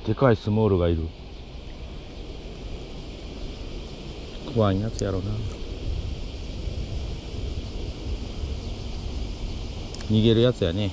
でかいスモールがいる。怖いやつやろな。逃げるやつやね。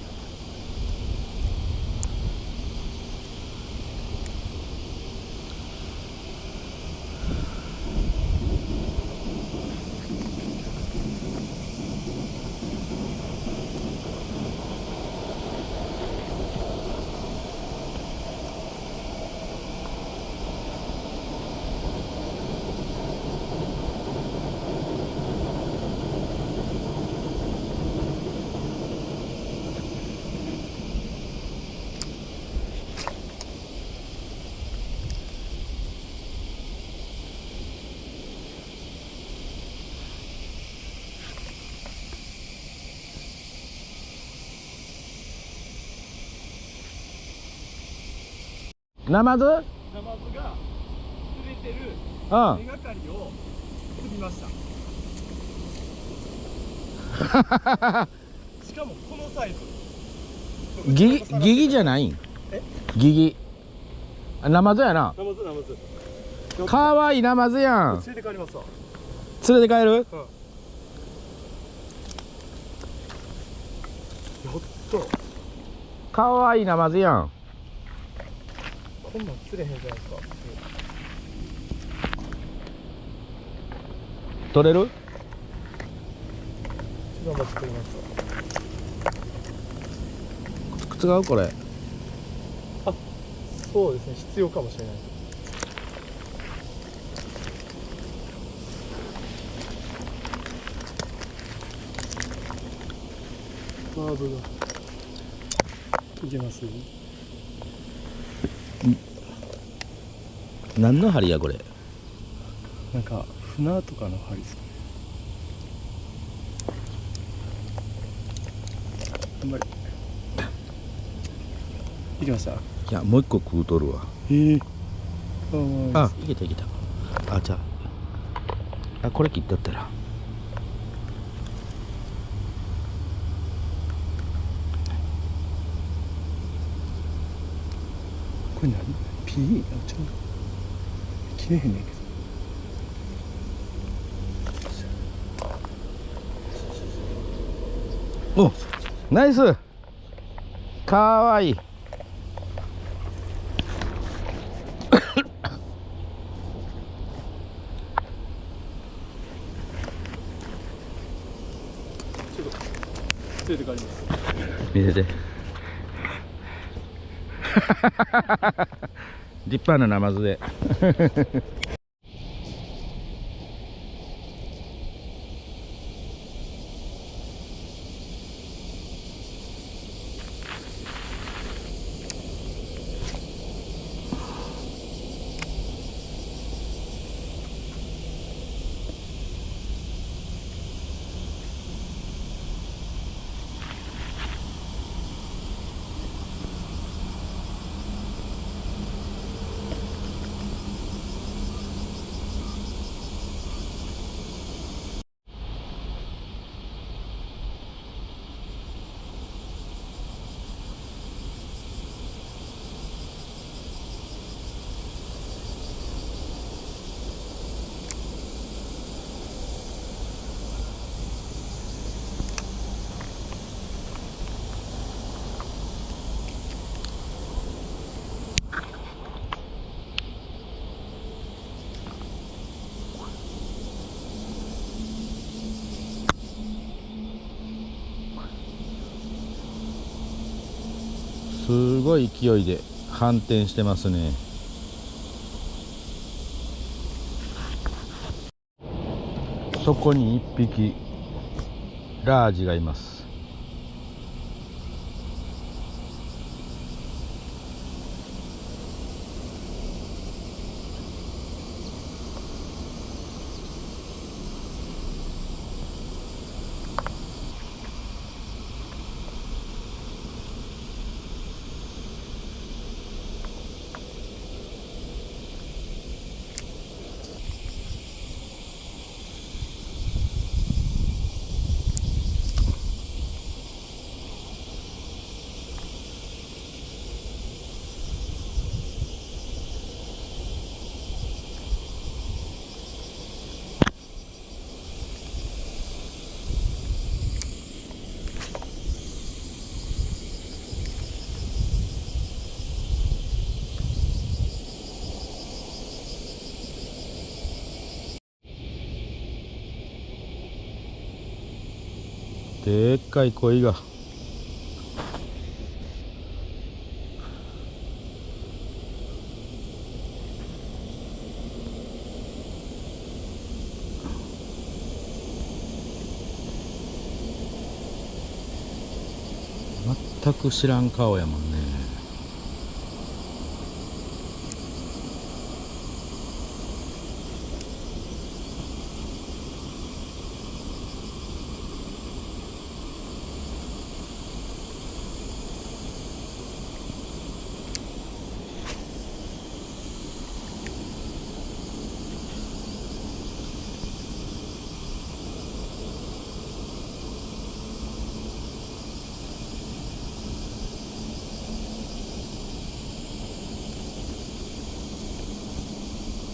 ナマズ？ナマズが釣れてる手がかりを釣りました。しかもこのサイズ。ギギじゃないん？ギギ。ナマズやな。ナマズ。かわいいナマズやん。連れて帰りますわ。連れて帰る？やっと。かわいいナマズやん。こんなん釣れへんじゃないですか。取れる？ナマズ釣りますわ。靴が合うこれ。あ、そうですね。必要かもしれないです。カーブがいけます？何の針やこれ？なんか船とかの針ですかね。あんまりいけました？いやもう一個食うとるわ。あ、いけた。あ、じゃあこれ切っとったら。これ何？ピー？ちょっと切れへんねんけど。お、ナイス。かわいい。ちょっと連れて帰ります。見せて。立派なナマズで。すごい勢いで反転してますね。そこに一匹ラージがいます。でっかい鯉が。全く知らん顔やもんね。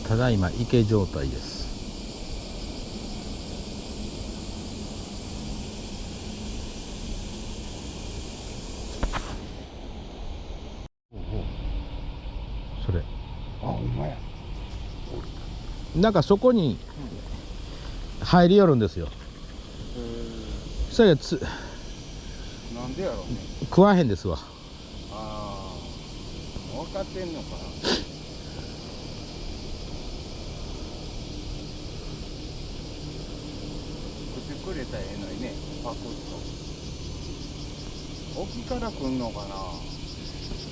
ただいま池状態です。それあ、ほんまや。なんかそこに入りよるんですよ。それなんでやろうね。食わへんですわ。ああ、分かってんのかな。食ってくれたらええのにね、パクッと。沖から来んのかな。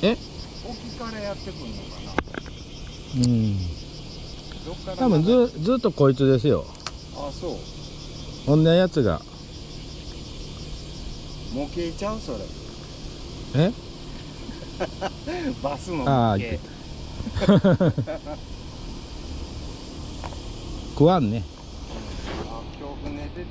え？沖からやってくんのかな。うん。どっから多分ずっとこいつですよ。あ、そう。こんなやつが。模型ちゃうそれ。え？バスの模ああ、型。食わんね。あ、今日船出て